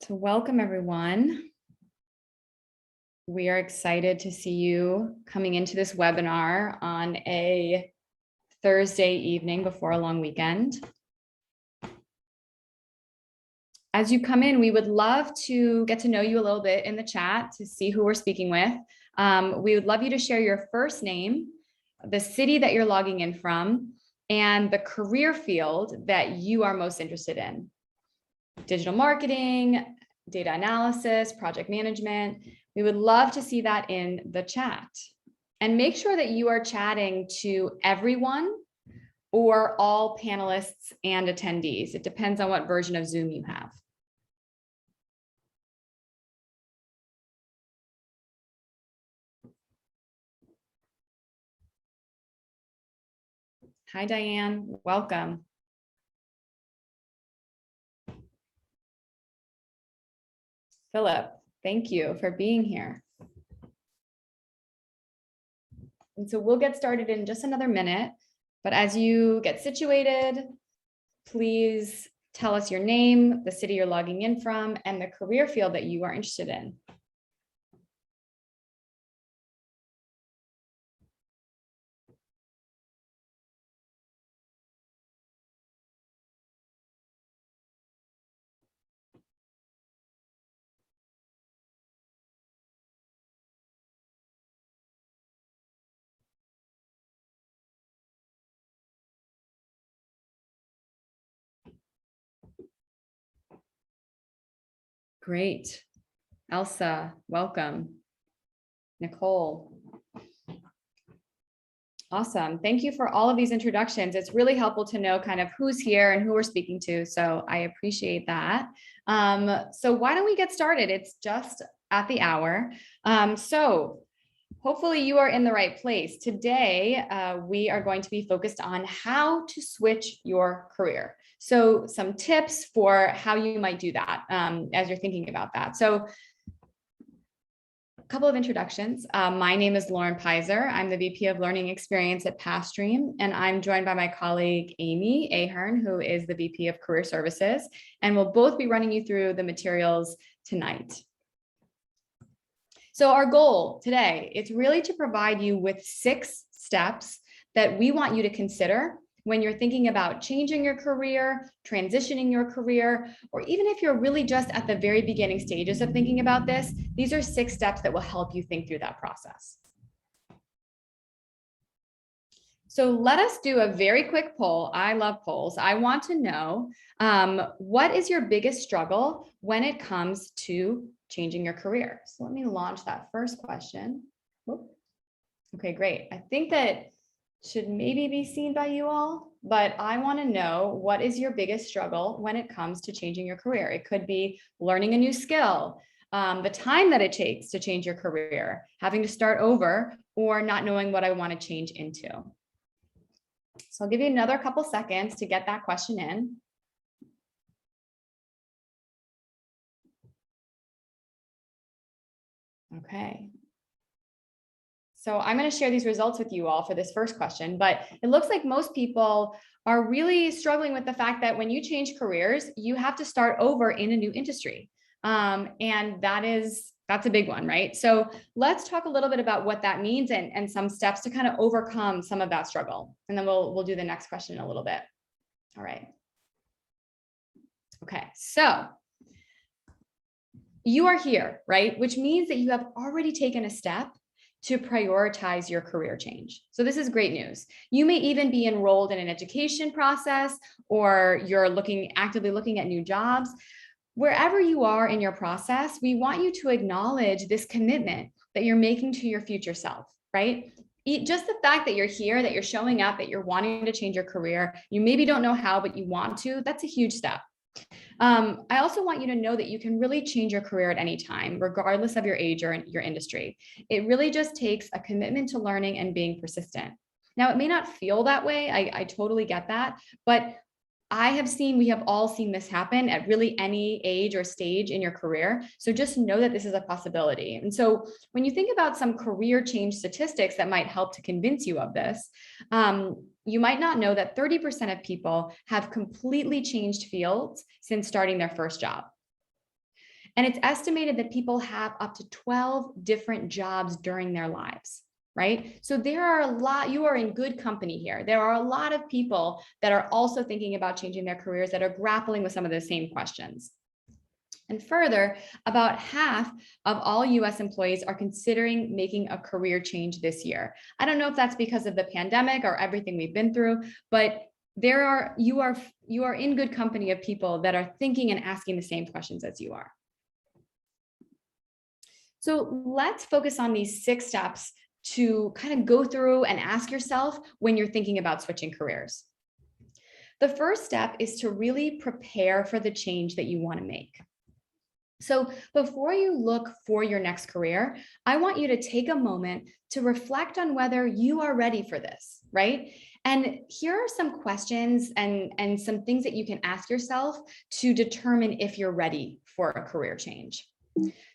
So welcome everyone. We are excited to see you coming into this webinar on a Thursday evening before a long weekend. As you come in, we would love to get to know you a little bit in the chat to see who we're speaking with. We would love you to share your first name, the city that you're logging in from, and the career field that you are most interested in. Digital marketing, data analysis, project management. We would love to see that in the chat. And make sure that you are chatting to everyone or all panelists and attendees. It depends on what version of Zoom you have. Hi, Diane, welcome. Philip, thank you for being here. And so we'll get started in just another minute, but as you get situated, please tell us your name, the city you're logging in from, and the career field that you are interested in. Great. Elsa, welcome. Nicole. Awesome. Thank you for all of these introductions. It's really helpful to know kind of who's here and who we're speaking to. So I appreciate that. So why don't we get started? It's just at the hour. So hopefully you are in the right place. Today, we are going to be focused on how to switch your career. So some tips for how you might do that as you're thinking about that. So a couple of introductions. My name is Lauren Pizer. I'm the VP of Learning Experience at Pathstream, and I'm joined by my colleague, Amy Ahern, who is the VP of Career Services, and we'll both be running you through the materials tonight. So our goal today is really to provide you with 6 steps that we want you to consider when you're thinking about changing your career, transitioning your career, or even if you're really just at the very beginning stages of thinking about this, these are 6 steps that will help you think through that process. So let us do a very quick poll. I love polls. I want to know what is your biggest struggle when it comes to changing your career? So let me launch that first question. Whoop. Okay, great. I think that should maybe be seen by you all, but I want to know what is your biggest struggle when it comes to changing your career. It could be learning a new skill, the time that it takes to change your career, having to start over, or not knowing what I want to change into. So I'll give you another couple seconds to get that question in. Okay. So I'm going to share these results with you all for this first question, but it looks like most people are really struggling with the fact that when you change careers, you have to start over in a new industry. And that's a big one, right? So let's talk a little bit about what that means and some steps to kind of overcome some of that struggle. And then we'll do the next question in a little bit. All right. Okay, so you are here, right? Which means that you have already taken a step to prioritize your career change. So this is great news. You may even be enrolled in an education process, or you're actively looking at new jobs. Wherever you are in your process, we want you to acknowledge this commitment that you're making to your future self, right? Just the fact that you're here, that you're showing up, that you're wanting to change your career, you maybe don't know how, but you want to, that's a huge step. I also want you to know that you can really change your career at any time, regardless of your age or your industry. It really just takes a commitment to learning and being persistent. Now, it may not feel that way. I totally get that, but we have all seen this happen at really any age or stage in your career. So just know that this is a possibility. And so when you think about some career change statistics that might help to convince you of this, you might not know that 30% of people have completely changed fields since starting their first job. And it's estimated that people have up to 12 different jobs during their lives, right? So there are a lot, you are in good company here. There are a lot of people that are also thinking about changing their careers that are grappling with some of the same questions. And further, about half of all US employees are considering making a career change this year. I don't know if that's because of the pandemic or everything we've been through, but you are in good company of people that are thinking and asking the same questions as you are. So let's focus on these 6 steps to kind of go through and ask yourself when you're thinking about switching careers. The first step is to really prepare for the change that you want to make. So before you look for your next career, I want you to take a moment to reflect on whether you are ready for this, right? And here are some questions and some things that you can ask yourself to determine if you're ready for a career change.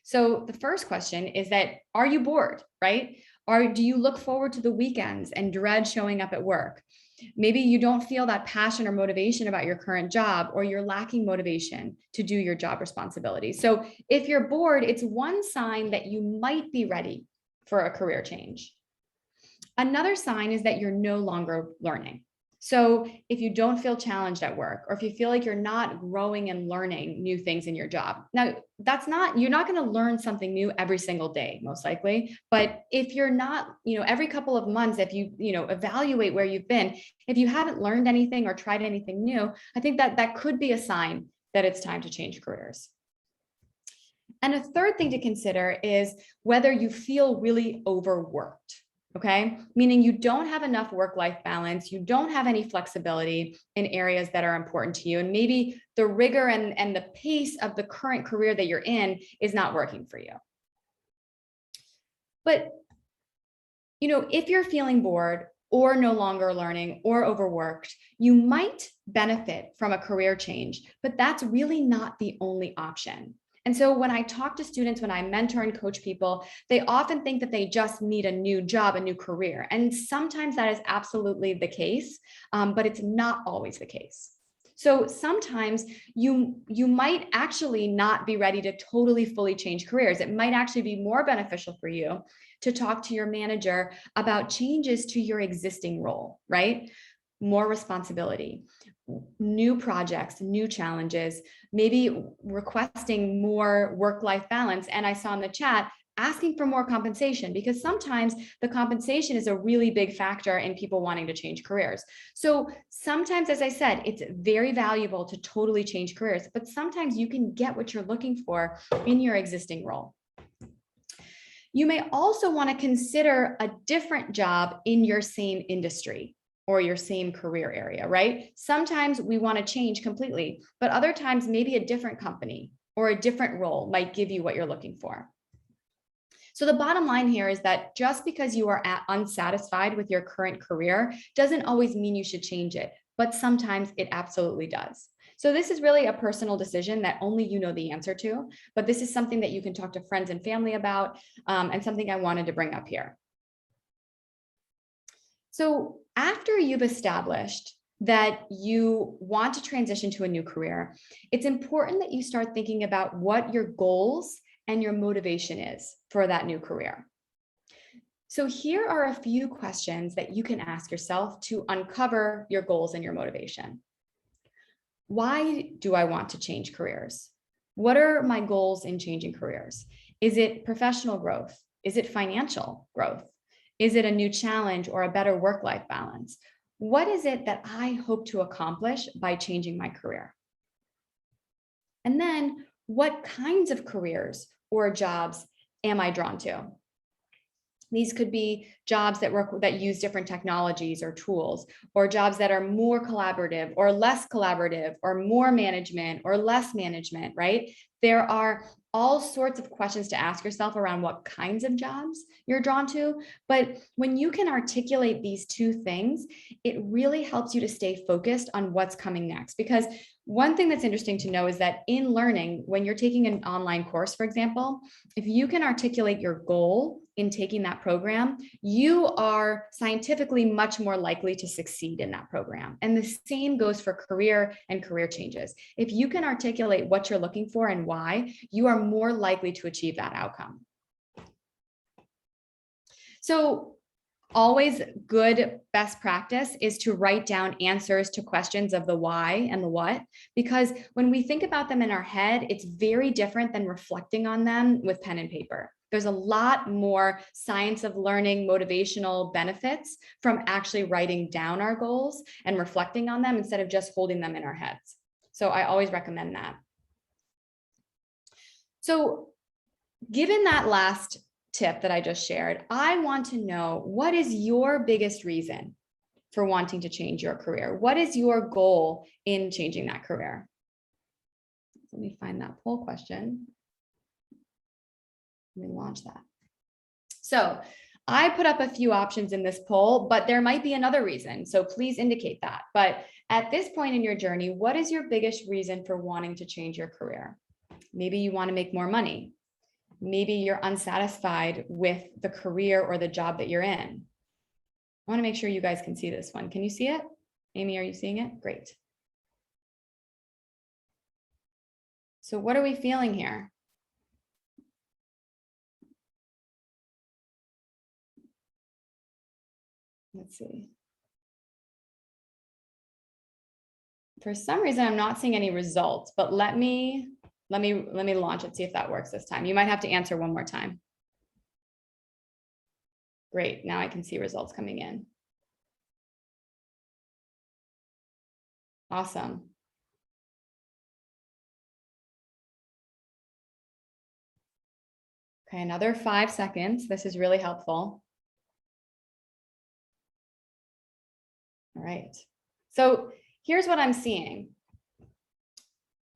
So the first question is that, are you bored, right? Or do you look forward to the weekends and dread showing up at work? Maybe you don't feel that passion or motivation about your current job, or you're lacking motivation to do your job responsibilities. So if you're bored, it's one sign that you might be ready for a career change. Another sign is that you're no longer learning. So if you don't feel challenged at work, or if you feel like you're not growing and learning new things in your job. Now, you're not going to learn something new every single day, most likely. But if you're not, every couple of months, if you evaluate where you've been, if you haven't learned anything or tried anything new, I think that could be a sign that it's time to change careers. And a third thing to consider is whether you feel really overworked. Okay, meaning you don't have enough work-life balance, you don't have any flexibility in areas that are important to you, and maybe the rigor and the pace of the current career that you're in is not working for you. But, if you're feeling bored or no longer learning or overworked, you might benefit from a career change, but that's really not the only option. And so when I talk to students, when I mentor and coach people, they often think that they just need a new job, a new career. And sometimes that is absolutely the case, but it's not always the case. So sometimes you might actually not be ready to totally fully change careers. It might actually be more beneficial for you to talk to your manager about changes to your existing role, right? More responsibility, new projects, new challenges, maybe requesting more work-life balance. And I saw in the chat, asking for more compensation, because sometimes the compensation is a really big factor in people wanting to change careers. So sometimes, as I said, it's very valuable to totally change careers, but sometimes you can get what you're looking for in your existing role. You may also want to consider a different job in your same industry or your same career area, right? Sometimes we want to change completely, but other times maybe a different company or a different role might give you what you're looking for. So the bottom line here is that just because you are unsatisfied with your current career doesn't always mean you should change it, but sometimes it absolutely does. So this is really a personal decision that only you know the answer to, but this is something that you can talk to friends and family about, and something I wanted to bring up here. So after you've established that you want to transition to a new career, it's important that you start thinking about what your goals and your motivation is for that new career. So here are a few questions that you can ask yourself to uncover your goals and your motivation. Why do I want to change careers? What are my goals in changing careers? Is it professional growth? Is it financial growth? Is it a new challenge or a better work-life balance? What is it that I hope to accomplish by changing my career? And then what kinds of careers or jobs am I drawn to? These could be jobs that use different technologies or tools, or jobs that are more collaborative or less collaborative, or more management or less management, right? There are all sorts of questions to ask yourself around what kinds of jobs you're drawn to. But when you can articulate these two things, it really helps you to stay focused on what's coming next. Because one thing that's interesting to know is that in learning, when you're taking an online course, for example, if you can articulate your goal in taking that program, you are scientifically much more likely to succeed in that program. And the same goes for career and career changes. If you can articulate what you're looking for and why, you are more likely to achieve that outcome. So always good best practice is to write down answers to questions of the why and the what, because when we think about them in our head, it's very different than reflecting on them with pen and paper. There's a lot more science of learning, motivational benefits from actually writing down our goals and reflecting on them instead of just holding them in our heads. So I always recommend that. So given that last tip that I just shared, I want to know, what is your biggest reason for wanting to change your career? What is your goal in changing that career? Let me find that poll question. Let me launch that. So I put up a few options in this poll, but there might be another reason. So please indicate that. But at this point in your journey, what is your biggest reason for wanting to change your career? Maybe you want to make more money. Maybe you're unsatisfied with the career or the job that you're in. I want to make sure you guys can see this one. Can you see it? Amy, are you seeing it? Great. So what are we feeling here? Let's see. For some reason, I'm not seeing any results, but let me launch it, see if that works this time. You might have to answer one more time. Great, now I can see results coming in. Awesome. Okay, another 5 seconds. This is really helpful. All right, so here's what I'm seeing.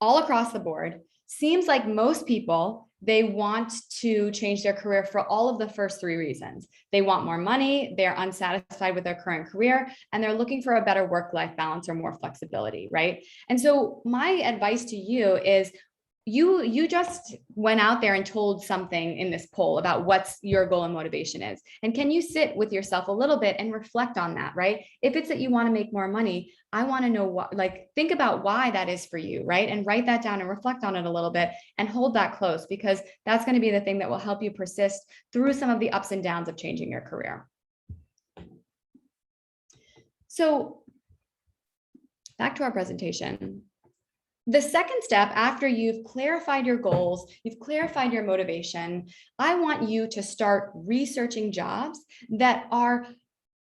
All across the board, seems like most people, they want to change their career for all of the first 3 reasons. They want more money, they're unsatisfied with their current career, and they're looking for a better work-life balance or more flexibility, right? And so my advice to you is, you just went out there and told something in this poll about what's your goal and motivation is. And can you sit with yourself a little bit and reflect on that, right? If it's that you want to make more money, I want to know what, like, think about why that is for you, right? And write that down and reflect on it a little bit and hold that close, because that's going to be the thing that will help you persist through some of the ups and downs of changing your career. So back to our presentation. The second step, after you've clarified your goals, you've clarified your motivation, I want you to start researching jobs that are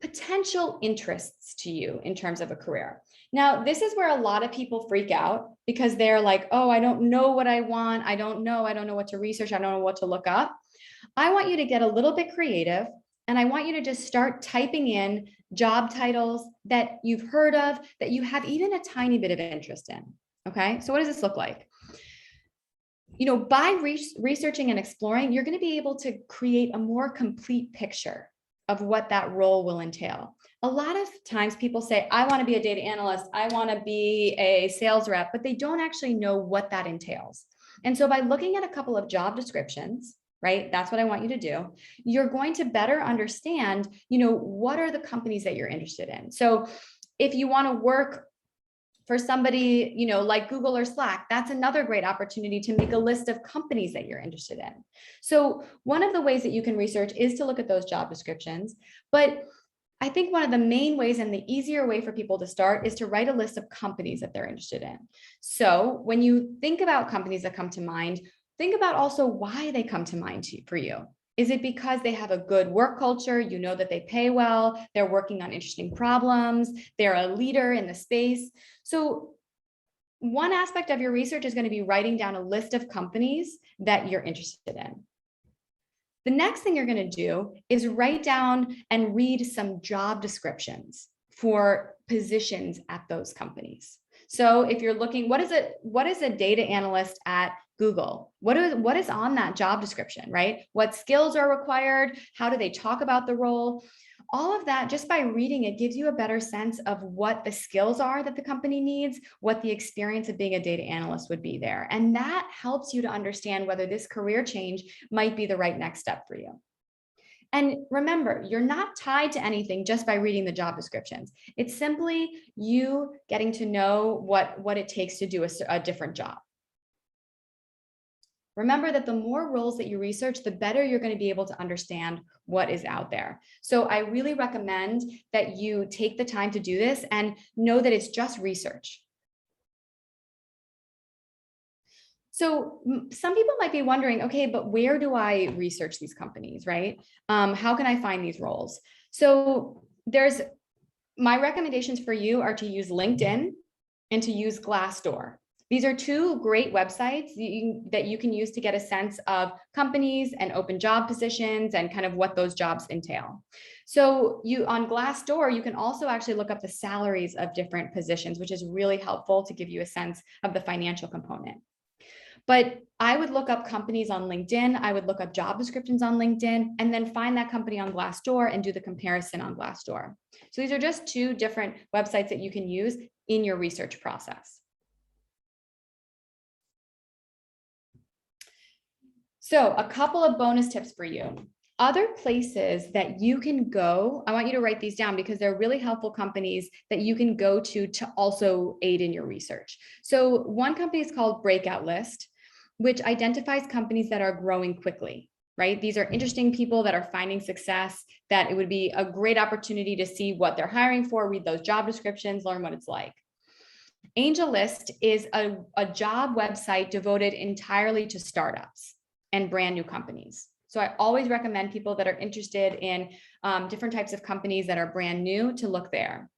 potential interests to you in terms of a career. Now, this is where a lot of people freak out, because they're like, oh, I don't know what I want. I don't know what to research. I don't know what to look up. I want you to get a little bit creative, and I want you to just start typing in job titles that you've heard of, that you have even a tiny bit of interest in. Okay, so what does this look like? You know, by researching and exploring, you're going to be able to create a more complete picture of what that role will entail. A lot of times people say, I want to be a data analyst, I want to be a sales rep, but they don't actually know what that entails. And so by looking at a couple of job descriptions, right, that's what I want you to do, you're going to better understand, you know, what are the companies that you're interested in. So if you want to work for somebody, you know, like Google or Slack, that's another great opportunity to make a list of companies that you're interested in. So one of the ways that you can research is to look at those job descriptions. But I think one of the main ways and the easier way for people to start is to write a list of companies that they're interested in. So when you think about companies that come to mind, think about also why they come to mind for you. Is it because they have a good work culture? You know that they pay well, they're working on interesting problems, they're a leader in the space. So one aspect of your research is going to be writing down a list of companies that you're interested in. The next thing you're going to do is write down and read some job descriptions for positions at those companies. So if you're looking, what is a data analyst at Google? What is on that job description, right? What skills are required? How do they talk about the role? All of that, just by reading it, gives you a better sense of what the skills are that the company needs, what the experience of being a data analyst would be there. And that helps you to understand whether this career change might be the right next step for you. And remember, you're not tied to anything just by reading the job descriptions. It's simply you getting to know what it takes to do a different job. Remember that the more roles that you research, the better you're going to be able to understand what is out there. So I really recommend that you take the time to do this and know that it's just research. So some people might be wondering, okay, but where do I research these companies, right? How can I find these roles? So my recommendations for you are to use LinkedIn and to use Glassdoor. These are two great websites that you can use to get a sense of companies and open job positions and kind of what those jobs entail. So on Glassdoor, you can also actually look up the salaries of different positions, which is really helpful to give you a sense of the financial component. But I would look up companies on LinkedIn. I would look up job descriptions on LinkedIn and then find that company on Glassdoor and do the comparison on Glassdoor. So these are just two different websites that you can use in your research process. So a couple of bonus tips for you. Other places that you can go, I want you to write these down because they're really helpful companies that you can go to also aid in your research. So one company is called Breakout List, which identifies companies that are growing quickly, right? These are interesting people that are finding success, that it would be a great opportunity to see what they're hiring for, read those job descriptions, learn what it's like. AngelList is a job website devoted entirely to startups and brand new companies. So I always recommend people that are interested in different types of companies that are brand new to look there.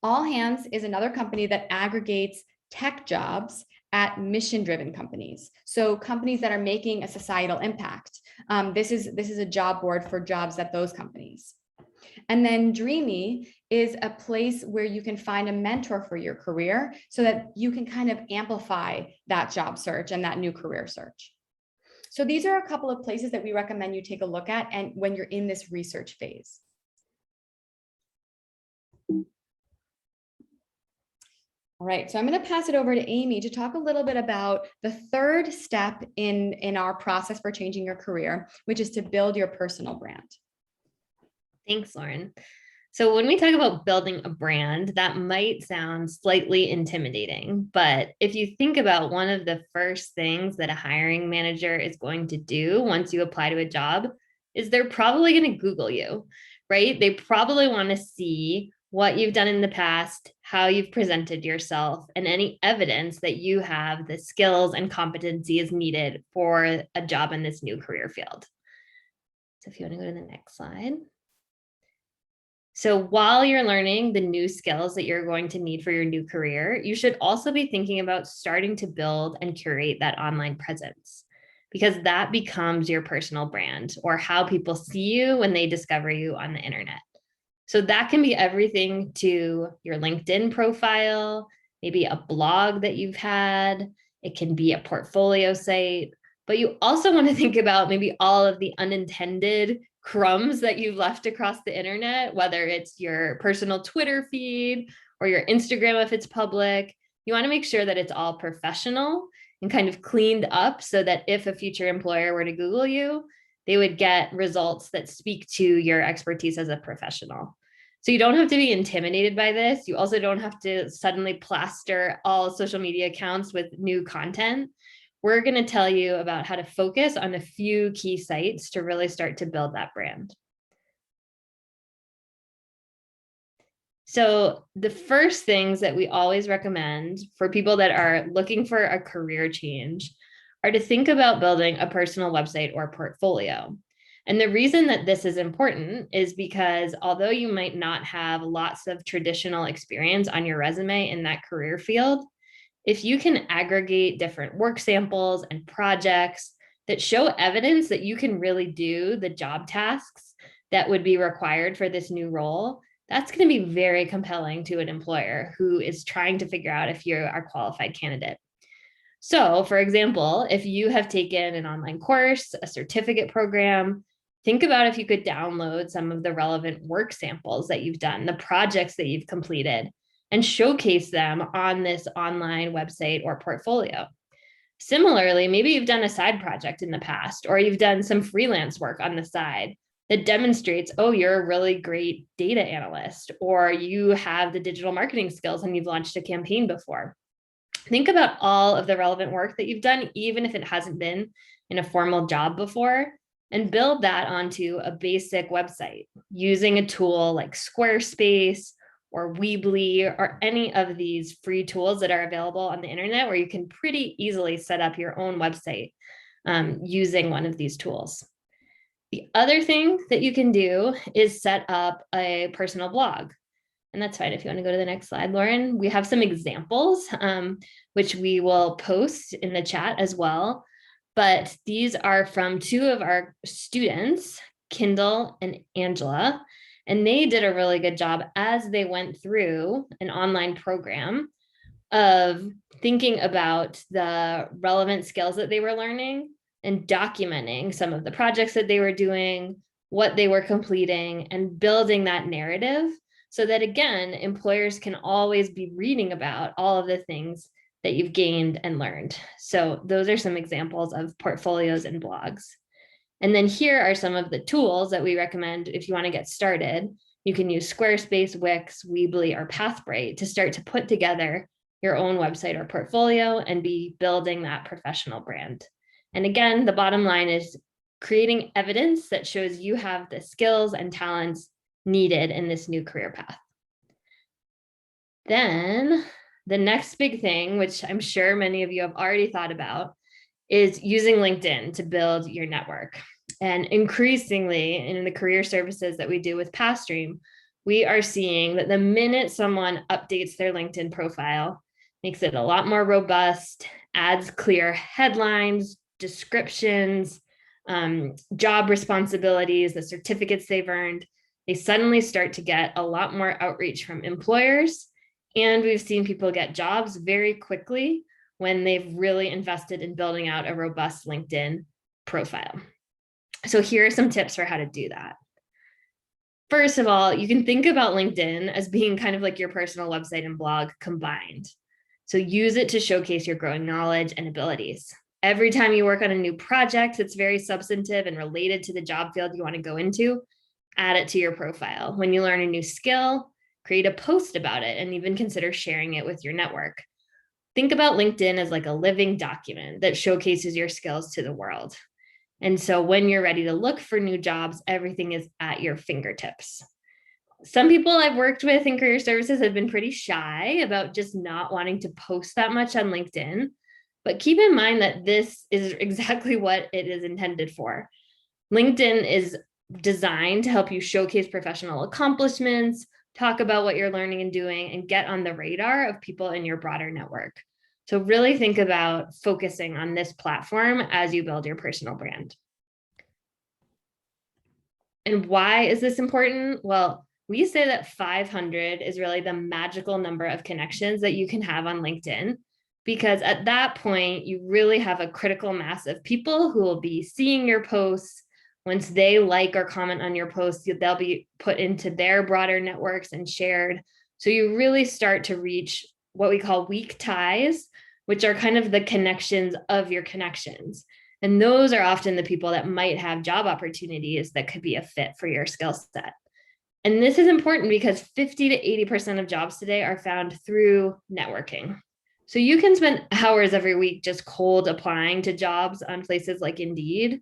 All Hands is another company that aggregates tech jobs at mission-driven companies. So companies that are making a societal impact. This is a job board for jobs at those companies. And then Dreamy is a place where you can find a mentor for your career so that you can kind of amplify that job search and that new career search. So these are a couple of places that we recommend you take a look at and when you're in this research phase. All right, so I'm going to pass it over to Amy to talk a little bit about the third step in our process for changing your career, which is to build your personal brand. Thanks, Lauren. So when we talk about building a brand, that might sound slightly intimidating, but if you think about one of the first things that a hiring manager is going to do once you apply to a job, is they're probably going to Google you, right? They probably want to see what you've done in the past, how you've presented yourself, and any evidence that you have the skills and competencies needed for a job in this new career field. So if you want to go to the next slide. So while you're learning the new skills that you're going to need for your new career, you should also be thinking about starting to build and curate that online presence, because that becomes your personal brand or how people see you when they discover you on the internet. So that can be everything to your LinkedIn profile, maybe a blog that you've had. It can be a portfolio site, but you also want to think about maybe all of the unintended crumbs that you've left across the internet, whether it's your personal Twitter feed or your Instagram if it's public. You want to make sure that it's all professional and kind of cleaned up so that if a future employer were to Google you, they would get results that speak to your expertise as a professional. So you don't have to be intimidated by this. You also don't have to suddenly plaster all social media accounts with new content. We're going to tell you about how to focus on a few key sites to really start to build that brand. So the first things that we always recommend for people that are looking for a career change are to think about building a personal website or portfolio. And the reason that this is important is because although you might not have lots of traditional experience on your resume in that career field, if you can aggregate different work samples and projects that show evidence that you can really do the job tasks that would be required for this new role, that's going to be very compelling to an employer who is trying to figure out if you're a qualified candidate. So, for example, if you have taken an online course, a certificate program, think about if you could download some of the relevant work samples that you've done, the projects that you've completed, and showcase them on this online website or portfolio. Similarly, maybe you've done a side project in the past, or you've done some freelance work on the side. that demonstrates, oh, you're a really great data analyst, or you have the digital marketing skills and you've launched a campaign before. Think about all of the relevant work that you've done, even if it hasn't been in a formal job before, and build that onto a basic website using a tool like Squarespace or Weebly or any of these free tools that are available on the internet, where you can pretty easily set up your own website using one of these tools. The other thing that you can do is set up a personal blog. And that's fine if you want to go to the next slide, Lauren. We have some examples, which we will post in the chat as well. But these are from two of our students, Kindle and Angela, and they did a really good job as they went through an online program of thinking about the relevant skills that they were learning and documenting some of the projects that they were doing, what they were completing, and building that narrative so that, again, employers can always be reading about all of the things that you've gained and learned. So those are some examples of portfolios and blogs. And then here are some of the tools that we recommend if you want to get started. You can use Squarespace, Wix, Weebly, or Pathbright to start to put together your own website or portfolio and be building that professional brand. And again, the bottom line is creating evidence that shows you have the skills and talents needed in this new career path. Then the next big thing, which I'm sure many of you have already thought about, is using LinkedIn to build your network. And increasingly in the career services that we do with Pathstream, we are seeing that the minute someone updates their LinkedIn profile, makes it a lot more robust, adds clear headlines, descriptions, job responsibilities, the certificates they've earned, they suddenly start to get a lot more outreach from employers. And we've seen people get jobs very quickly when they've really invested in building out a robust LinkedIn profile. So here are some tips for how to do that. First of all, you can think about LinkedIn as being kind of like your personal website and blog combined. So use it to showcase your growing knowledge and abilities. Every time you work on a new project that's very substantive and related to the job field you want to go into, add it to your profile. When you learn a new skill, create a post about it and even consider sharing it with your network. Think about LinkedIn as like a living document that showcases your skills to the world. And so when you're ready to look for new jobs, everything is at your fingertips. Some people I've worked with in career services have been pretty shy about just not wanting to post that much on LinkedIn. But keep in mind that this is exactly what it is intended for. LinkedIn is designed to help you showcase professional accomplishments, talk about what you're learning and doing, and get on the radar of people in your broader network. So really think about focusing on this platform as you build your personal brand. And why is this important? Well, we say that 500 is really the magical number of connections that you can have on LinkedIn, because at that point, you really have a critical mass of people who will be seeing your posts. Once they like or comment on your posts, they'll be put into their broader networks and shared. So you really start to reach what we call weak ties, which are kind of the connections of your connections. And those are often the people that might have job opportunities that could be a fit for your skill set. And this is important because 50 to 80% of jobs today are found through networking. So you can spend hours every week just cold applying to jobs on places like Indeed,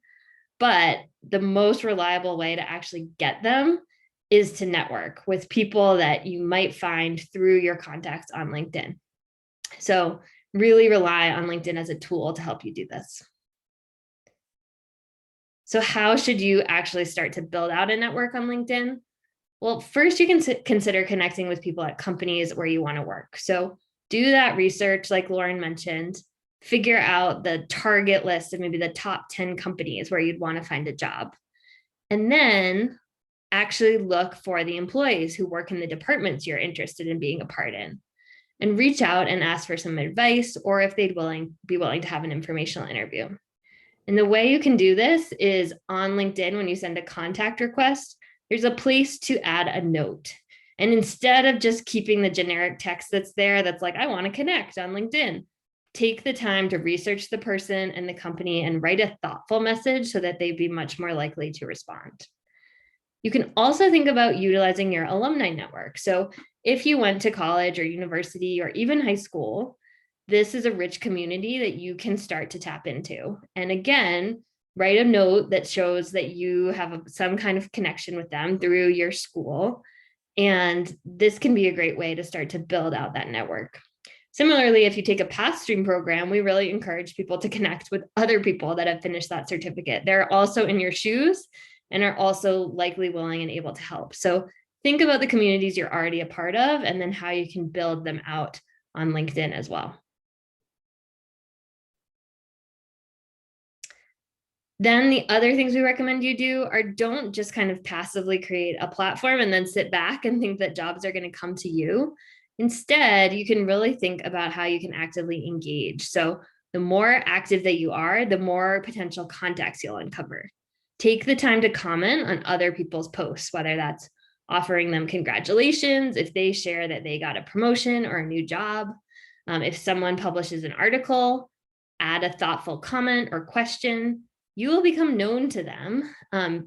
but the most reliable way to actually get them is to network with people that you might find through your contacts on LinkedIn. So really rely on LinkedIn as a tool to help you do this. So how should you actually start to build out a network on LinkedIn? Well, first you can consider connecting with people at companies where you want to work. So do that research like Lauren mentioned, figure out the target list of maybe the top 10 companies where you'd want to find a job. And then actually look for the employees who work in the departments you're interested in being a part in, and reach out and ask for some advice or if they'd be willing to have an informational interview. And the way you can do this is on LinkedIn, when you send a contact request, there's a place to add a note. And instead of just keeping the generic text that's there, that's like, I want to connect on LinkedIn, take the time to research the person and the company and write a thoughtful message so that they'd be much more likely to respond. You can also think about utilizing your alumni network. So if you went to college or university or even high school, this is a rich community that you can start to tap into. And again, write a note that shows that you have some kind of connection with them through your school. And this can be a great way to start to build out that network. Similarly, if you take a Pathstream program, we really encourage people to connect with other people that have finished that certificate. They're also in your shoes and are also likely willing and able to help. So think about the communities you're already a part of and then how you can build them out on LinkedIn as well. Then the other things we recommend you do are don't just kind of passively create a platform and then sit back and think that jobs are going to come to you. Instead, you can really think about how you can actively engage. So the more active that you are, the more potential contacts you'll uncover. Take the time to comment on other people's posts, whether that's offering them congratulations, if they share that they got a promotion or a new job. If someone publishes an article, add a thoughtful comment or question. You will become known to them,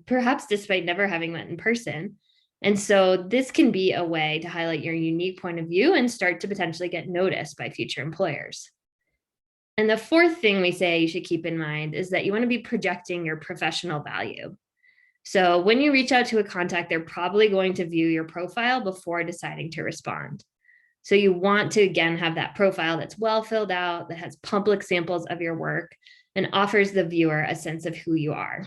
perhaps despite never having met in person. And so this can be a way to highlight your unique point of view and start to potentially get noticed by future employers. And the fourth thing we say you should keep in mind is that you want to be projecting your professional value. So when you reach out to a contact, they're probably going to view your profile before deciding to respond. So you want to, again, have that profile that's well filled out, that has public samples of your work, and offers the viewer a sense of who you are.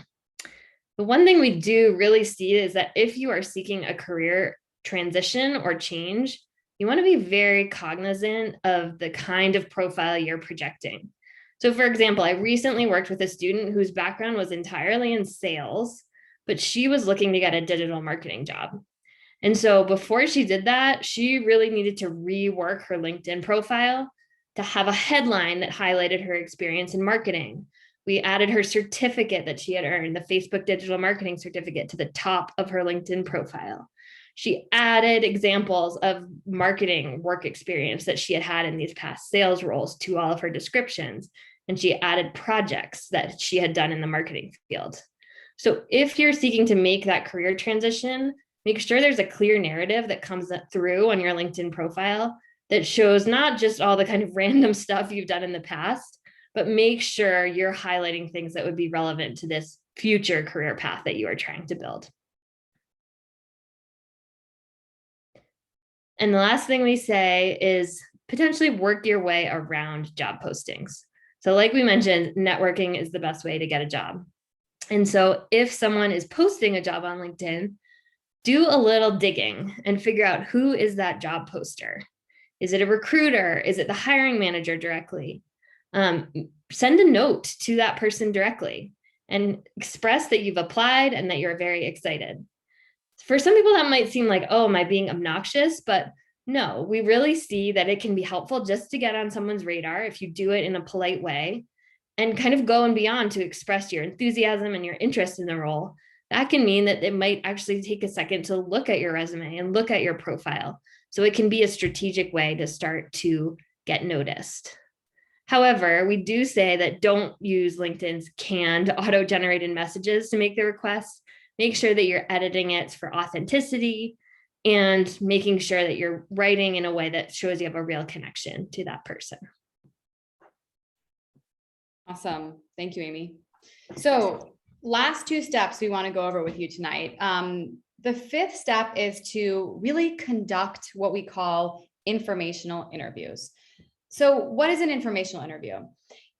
The one thing we do really see is that if you are seeking a career transition or change, you want to be very cognizant of the kind of profile you're projecting. So for example, I recently worked with a student whose background was entirely in sales, but she was looking to get a digital marketing job. And so before she did that, she really needed to rework her LinkedIn profile to have a headline that highlighted her experience in marketing. We added her certificate that she had earned, the Facebook Digital Marketing Certificate, to the top of her LinkedIn profile. She added examples of marketing work experience that she had had in these past sales roles to all of her descriptions. And she added projects that she had done in the marketing field. So if you're seeking to make that career transition, make sure there's a clear narrative that comes through on your LinkedIn profile that shows not just all the kind of random stuff you've done in the past, but make sure you're highlighting things that would be relevant to this future career path that you are trying to build. And the last thing we say is potentially work your way around job postings. So like we mentioned, networking is the best way to get a job. And so if someone is posting a job on LinkedIn, do a little digging and figure out who is that job poster. Is it a recruiter? Is it the hiring manager directly? Send a note to that person directly and express that you've applied and that you're very excited. For some people, that might seem like, oh, am I being obnoxious? But no, we really see that it can be helpful just to get on someone's radar if you do it in a polite way and kind of go and beyond to express your enthusiasm and your interest in the role. That can mean that it might actually take a second to look at your resume and look at your profile. So it can be a strategic way to start to get noticed. However, we do say that don't use LinkedIn's canned auto-generated messages to make the request. Make sure that you're editing it for authenticity and making sure that you're writing in a way that shows you have a real connection to that person. Awesome. Thank you, Amy. So last two steps we want to go over with you tonight. The fifth step is to really conduct what we call informational interviews. So what is an informational interview?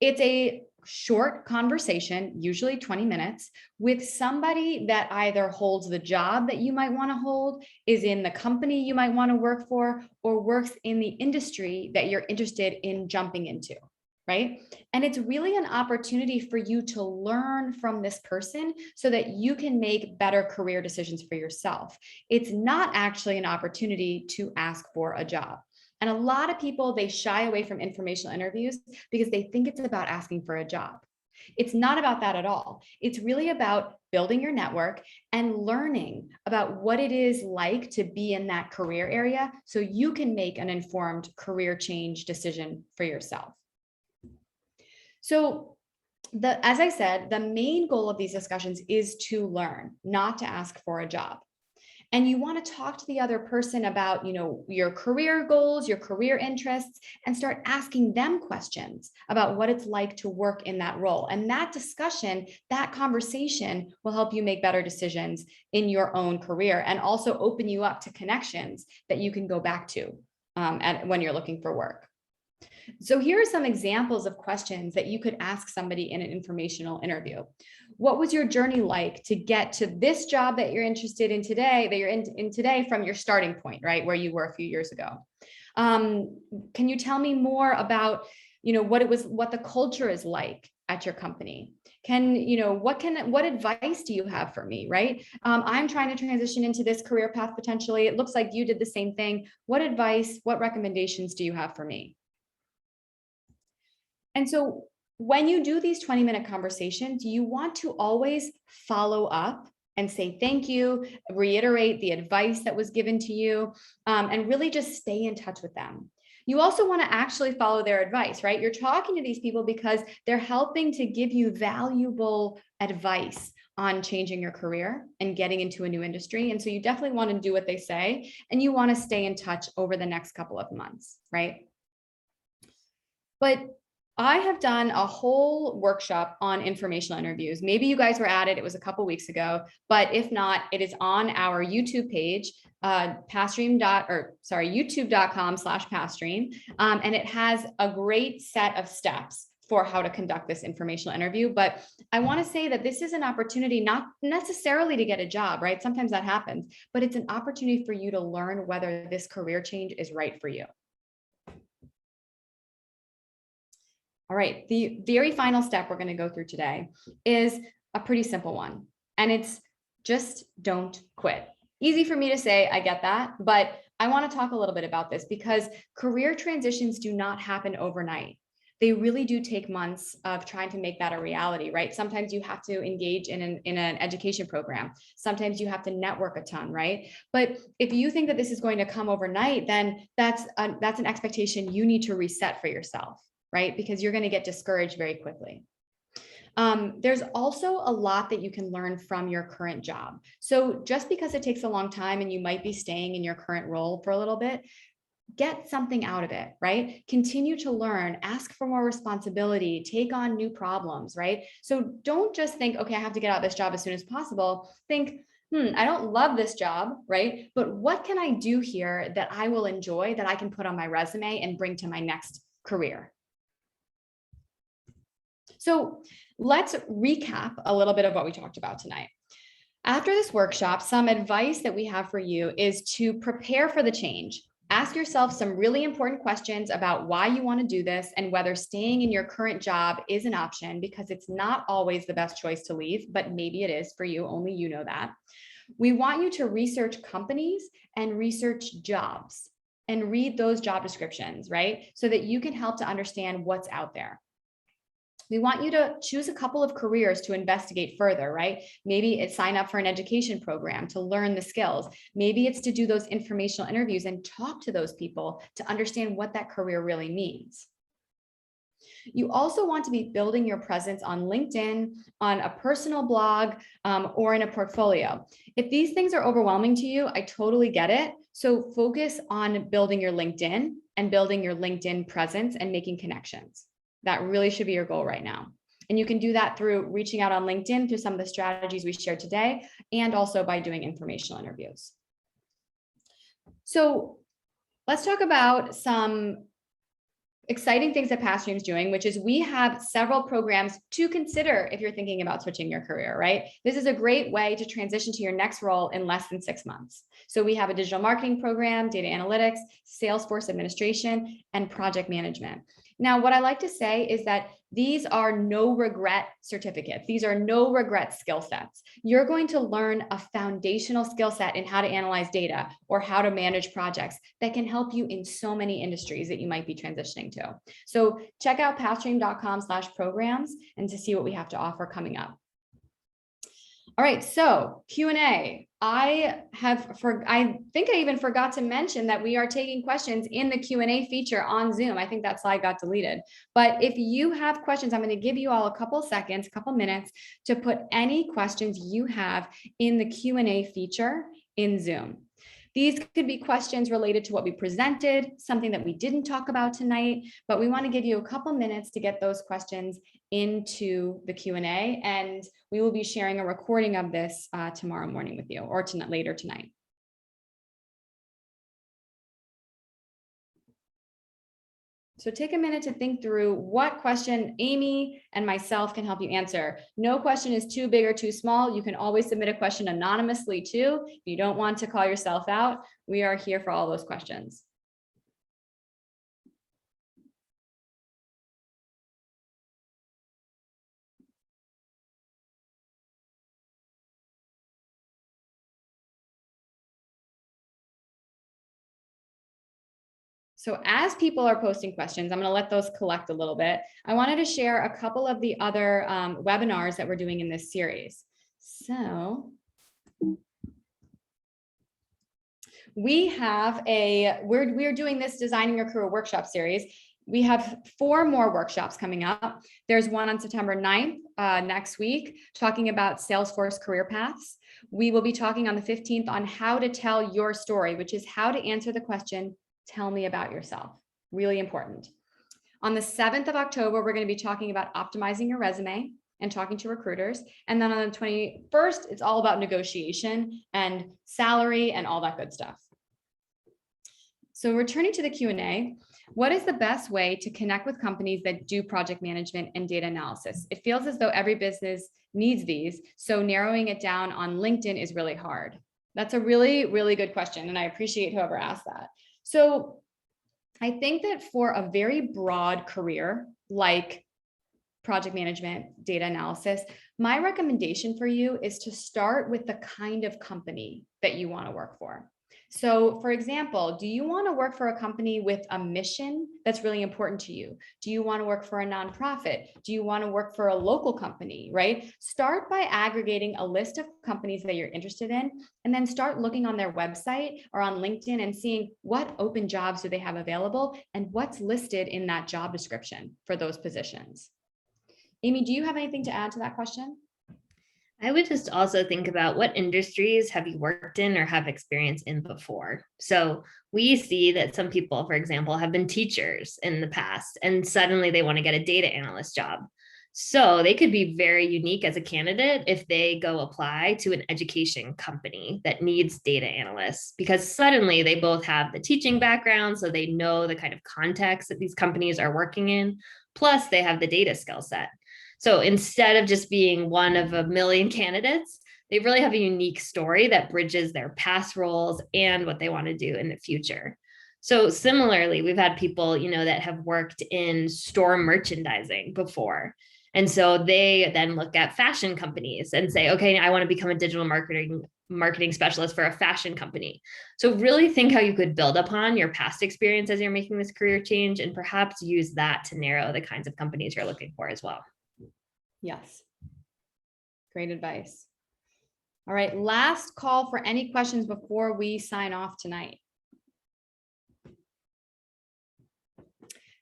It's a short conversation, usually 20 minutes, with somebody that either holds the job that you might want to hold, is in the company you might want to work for, or works in the industry that you're interested in jumping into. Right? And it's really an opportunity for you to learn from this person so that you can make better career decisions for yourself. It's not actually an opportunity to ask for a job. And a lot of people, they shy away from informational interviews because they think it's about asking for a job. It's not about that at all. It's really about building your network and learning about what it is like to be in that career area so you can make an informed career change decision for yourself. So as I said, the main goal of these discussions is to learn, not to ask for a job. And you want to talk to the other person about, your career goals, your career interests, and start asking them questions about what it's like to work in that role. And that discussion, that conversation will help you make better decisions in your own career and also open you up to connections that you can go back to when you're looking for work. So here are some examples of questions that you could ask somebody in an informational interview. What was your journey like to get to this job that you're interested in today, that you're in today from your starting point, right, where you were a few years ago? Can you tell me more about, what the culture is like at your company? What advice do you have for me, right? I'm trying to transition into this career path potentially. It looks like you did the same thing. What advice, what recommendations do you have for me? And so when you do these 20-minute conversations, you want to always follow up and say thank you, reiterate the advice that was given to you, and really just stay in touch with them. You also want to actually follow their advice, right? You're talking to these people because they're helping to give you valuable advice on changing your career and getting into a new industry. And so you definitely want to do what they say, and you want to stay in touch over the next couple of months, right? But I have done a whole workshop on informational interviews. Maybe you guys were at it. It was a couple weeks ago, but if not, it is on our YouTube page, youtube.com/Pathstream. And it has a great set of steps for how to conduct this informational interview. But I want to say that this is an opportunity, not necessarily to get a job, right? Sometimes that happens, but it's an opportunity for you to learn whether this career change is right for you. All right, the very final step we're going to go through today is a pretty simple one, and it's just don't quit. Easy for me to say, I get that, but I want to talk a little bit about this because career transitions do not happen overnight. They really do take months of trying to make that a reality, right? Sometimes you have to engage in an education program. Sometimes you have to network a ton, right? But if you think that this is going to come overnight, then that's an expectation you need to reset for yourself, right? Because you're going to get discouraged very quickly. There's also a lot that you can learn from your current job. So just because it takes a long time and you might be staying in your current role for a little bit, get something out of it, right? Continue to learn, ask for more responsibility, take on new problems, right? So don't just think, okay, I have to get out of this job as soon as possible. Think, I don't love this job, right? But what can I do here that I will enjoy, that I can put on my resume and bring to my next career? So let's recap a little bit of what we talked about tonight. After this workshop, some advice that we have for you is to prepare for the change. Ask yourself some really important questions about why you want to do this and whether staying in your current job is an option, because it's not always the best choice to leave, but maybe it is for you. Only you know that. We want you to research companies and research jobs and read those job descriptions, right? So that you can help to understand what's out there. We want you to choose a couple of careers to investigate further, right? Maybe it's sign up for an education program to learn the skills. Maybe it's to do those informational interviews and talk to those people to understand what that career really means. You also want to be building your presence on LinkedIn, on a personal blog, or in a portfolio. If these things are overwhelming to you, I totally get it. So focus on building your LinkedIn and building your LinkedIn presence and making connections. That really should be your goal right now. And you can do that through reaching out on LinkedIn through some of the strategies we shared today, and also by doing informational interviews. So let's talk about some exciting things that Pathstream is doing, which is we have several programs to consider if you're thinking about switching your career, right? This is a great way to transition to your next role in less than 6 months. So we have a digital marketing program, data analytics, Salesforce administration, and project management. Now, what I like to say is that these are no regret certificates. These are no regret skill sets. You're going to learn a foundational skill set in how to analyze data or how to manage projects that can help you in so many industries that you might be transitioning to. So check out pathstream.com/programs and to see what we have to offer coming up. All right, so Q&A. I think I even forgot to mention that we are taking questions in the Q&A feature on Zoom. I think that slide got deleted. But if you have questions, I'm going to give you all a couple seconds, a couple minutes to put any questions you have in the Q&A feature in Zoom. These could be questions related to what we presented, something that we didn't talk about tonight, but we want to give you a couple minutes to get those questions into the Q&A, and we will be sharing a recording of this tomorrow morning with you, or later tonight. So take a minute to think through what question Amy and myself can help you answer. No question is too big or too small. You can always submit a question anonymously too. If you don't want to call yourself out, we are here for all those questions. So as people are posting questions, I'm going to let those collect a little bit. I wanted to share a couple of the other webinars that we're doing in this series. So we're doing this Designing Your Career workshop series. We have 4 more workshops coming up. There's one on September 9th next week, talking about Salesforce career paths. We will be talking on the 15th on how to tell your story, which is how to answer the question, tell me about yourself. Really important. On the 7th of October, we're going to be talking about optimizing your resume and talking to recruiters. And then on the 21st, it's all about negotiation and salary and all that good stuff. So returning to the Q&A, what is the best way to connect with companies that do project management and data analysis? It feels as though every business needs these, so narrowing it down on LinkedIn is really hard. That's a really, really good question, and I appreciate whoever asked that. So I think that for a very broad career, like project management, data analysis, my recommendation for you is to start with the kind of company that you want to work for. So for example, do you want to work for a company with a mission that's really important to you? Do you want to work for a nonprofit? Do you want to work for a local company, right? Start by aggregating a list of companies that you're interested in, and then start looking on their website or on LinkedIn and seeing what open jobs do they have available and what's listed in that job description for those positions. Amy, do you have anything to add to that question? I would just also think about what industries have you worked in or have experience in before. So we see that some people, for example, have been teachers in the past, and suddenly they want to get a data analyst job. So they could be very unique as a candidate if they go apply to an education company that needs data analysts, because suddenly they both have the teaching background, so they know the kind of context that these companies are working in, plus they have the data skill set. So instead of just being one of a million candidates, they really have a unique story that bridges their past roles and what they want to do in the future. So similarly, we've had people, that have worked in store merchandising before. And so they then look at fashion companies and say, okay, I want to become a digital marketing specialist for a fashion company. So really think how you could build upon your past experience as you're making this career change, and perhaps use that to narrow the kinds of companies you're looking for as well. Yes. Great advice. All right, last call for any questions before we sign off tonight.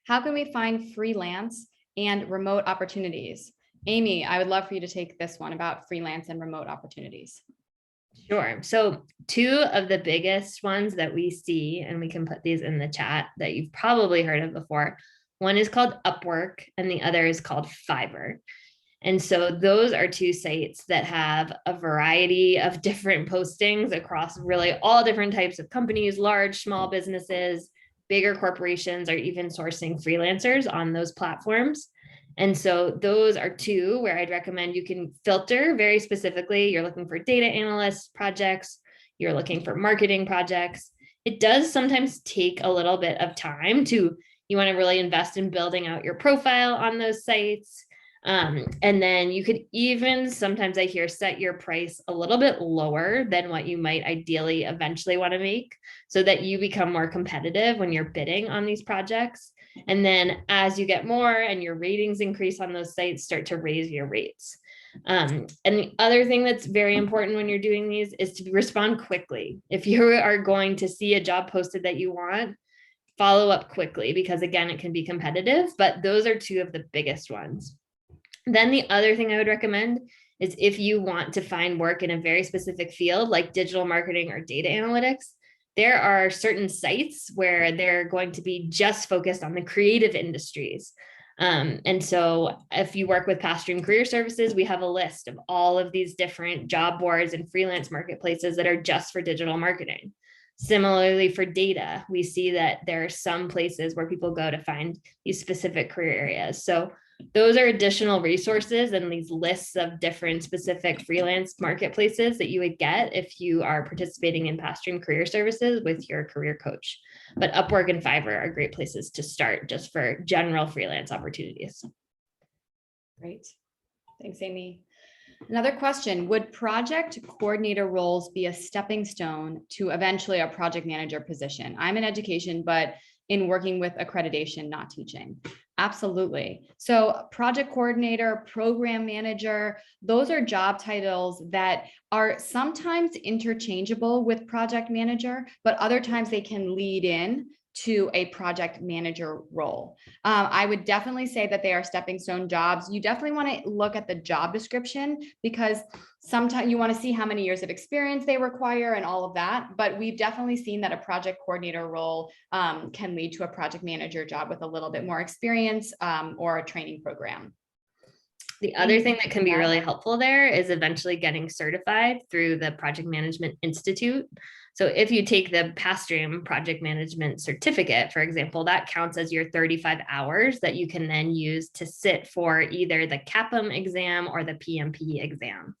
How can we find freelance and remote opportunities? Amy, I would love for you to take this one about freelance and remote opportunities. Sure. So 2 of the biggest ones that we see, and we can put these in the chat, that you've probably heard of before. One is called Upwork and the other is called Fiverr. And so those are 2 sites that have a variety of different postings across really all different types of companies, large, small businesses, bigger corporations are even sourcing freelancers on those platforms. And so those are 2 where I'd recommend you can filter very specifically. You're looking for data analyst projects, you're looking for marketing projects. It does sometimes take a little bit of time you want to really invest in building out your profile on those sites. And then you could even, sometimes I hear, set your price a little bit lower than what you might ideally eventually want to make, so that you become more competitive when you're bidding on these projects. And then as you get more and your ratings increase on those sites, start to raise your rates. And the other thing that's very important when you're doing these is to respond quickly. If you are going to see a job posted that you want, follow up quickly, because again, it can be competitive, but those are two of the biggest ones. Then the other thing I would recommend is if you want to find work in a very specific field like digital marketing or data analytics, there are certain sites where they're going to be just focused on the creative industries. And so if you work with Pathstream Career Services, we have a list of all of these different job boards and freelance marketplaces that are just for digital marketing. Similarly, for data, we see that there are some places where people go to find these specific career areas. So those are additional resources and these lists of different specific freelance marketplaces that you would get if you are participating in Pathstream Career Services with your career coach. But Upwork and Fiverr are great places to start just for general freelance opportunities. Great. Thanks, Amy. Another question, would project coordinator roles be a stepping stone to eventually a project manager position? I'm in education, but in working with accreditation, not teaching. Absolutely. So project coordinator, program manager, those are job titles that are sometimes interchangeable with project manager, but other times they can lead in to a project manager role. I would definitely say that they are stepping stone jobs. You definitely want to look at the job description because sometimes you want to see how many years of experience they require and all of that. But we've definitely seen that a project coordinator role can lead to a project manager job with a little bit more experience or a training program. The other thing that can be really helpful there is eventually getting certified through the Project Management Institute. So if you take the Pathstream Project Management Certificate, for example, that counts as your 35 hours that you can then use to sit for either the CAPM exam or the PMP exam.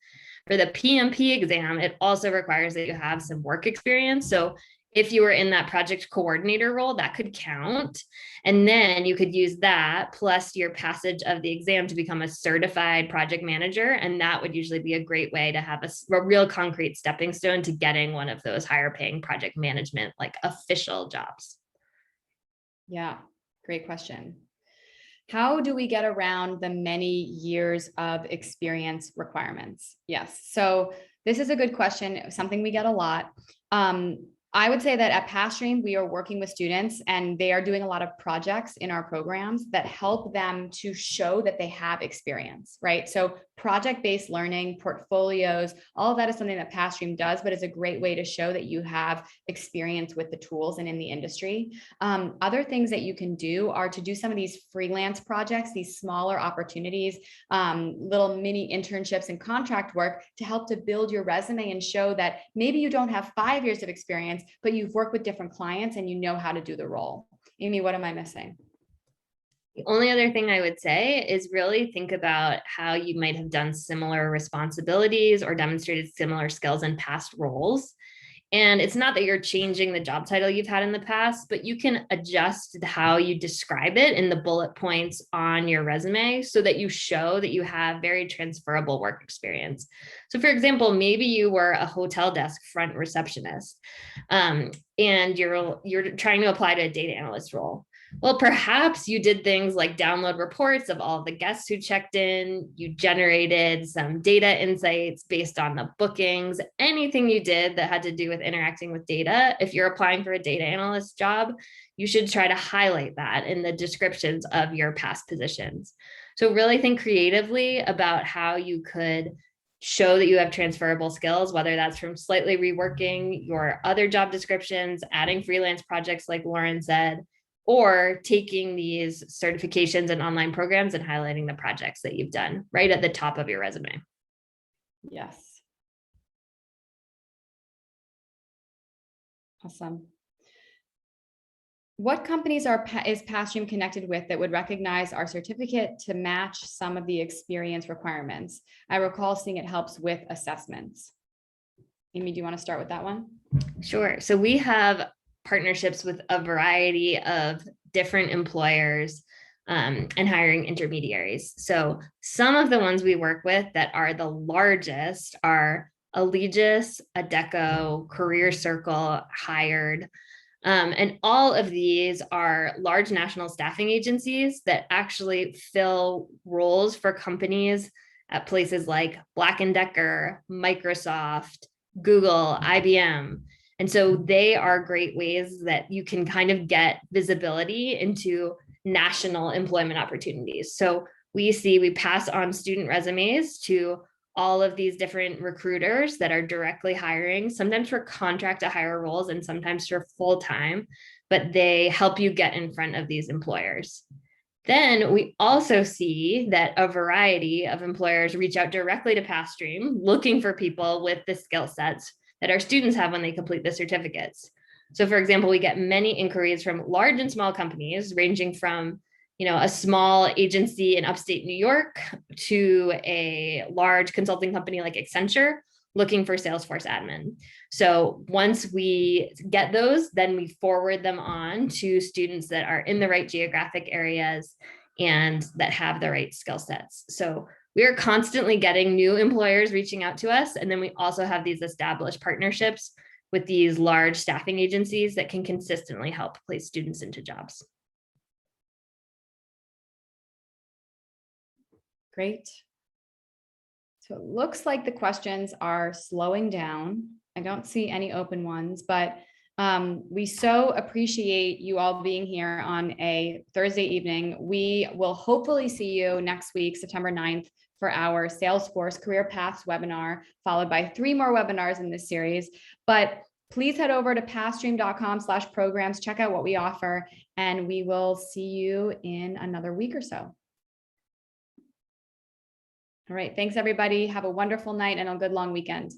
For the PMP exam, it also requires that you have some work experience. So if you were in that project coordinator role, that could count. And then you could use that plus your passage of the exam to become a certified project manager. And that would usually be a great way to have a real concrete stepping stone to getting one of those higher paying project management, like official jobs. Yeah, great question. How do we get around the many years of experience requirements? Yes, so this is a good question, something we get a lot. I would say that at Pathstream, we are working with students and they are doing a lot of projects in our programs that help them to show that they have experience, right? So project-based learning, portfolios, all of that is something that Pathstream does, but it's a great way to show that you have experience with the tools and in the industry. Other things that you can do are to do some of these freelance projects, these smaller opportunities, little mini internships and contract work to help to build your resume and show that maybe you don't have 5 years of experience, but you've worked with different clients and you know how to do the role. Amy, what am I missing? The only other thing I would say is really think about how you might have done similar responsibilities or demonstrated similar skills in past roles. And it's not that you're changing the job title you've had in the past, but you can adjust how you describe it in the bullet points on your resume so that you show that you have very transferable work experience. So for example, maybe you were a hotel desk front receptionist and you're trying to apply to a data analyst role. Well, perhaps you did things like download reports of all the guests who checked in. You generated some data insights based on the bookings, anything you did that had to do with interacting with data. If you're applying for a data analyst job, you should try to highlight that in the descriptions of your past positions. So really think creatively about how you could show that you have transferable skills, whether that's from slightly reworking your other job descriptions, adding freelance projects like Lauren said, or taking these certifications and online programs and highlighting the projects that you've done right at the top of your resume. Yes. Awesome. What companies is Pathstream connected with that would recognize our certificate to match some of the experience requirements? I recall seeing it helps with assessments. Amy, do you want to start with that one? Sure. So we have partnerships with a variety of different employers and hiring intermediaries. So some of the ones we work with that are the largest are Allegis, Adecco, Career Circle, Hired. And all of these are large national staffing agencies that actually fill roles for companies at places like Black & Decker, Microsoft, Google, IBM. And so they are great ways that you can kind of get visibility into national employment opportunities. So we pass on student resumes to all of these different recruiters that are directly hiring, sometimes for contract to hire roles and sometimes for full-time, but they help you get in front of these employers. Then we also see that a variety of employers reach out directly to Pathstream looking for people with the skill sets that our students have when they complete the certificates. So for example, we get many inquiries from large and small companies ranging from a small agency in upstate New York to a large consulting company like Accenture looking for Salesforce admin. So once we get those, then we forward them on to students that are in the right geographic areas and that have the right skill sets. So we are constantly getting new employers reaching out to us. And then we also have these established partnerships with these large staffing agencies that can consistently help place students into jobs. Great. So it looks like the questions are slowing down. I don't see any open ones, but we so appreciate you all being here on a Thursday evening. We will hopefully see you next week, September 9th, for our Salesforce Career Paths webinar, followed by 3 more webinars in this series. But please head over to pathstream.com/programs, check out what we offer, and we will see you in another week or so. All right. Thanks, everybody. Have a wonderful night and a good long weekend.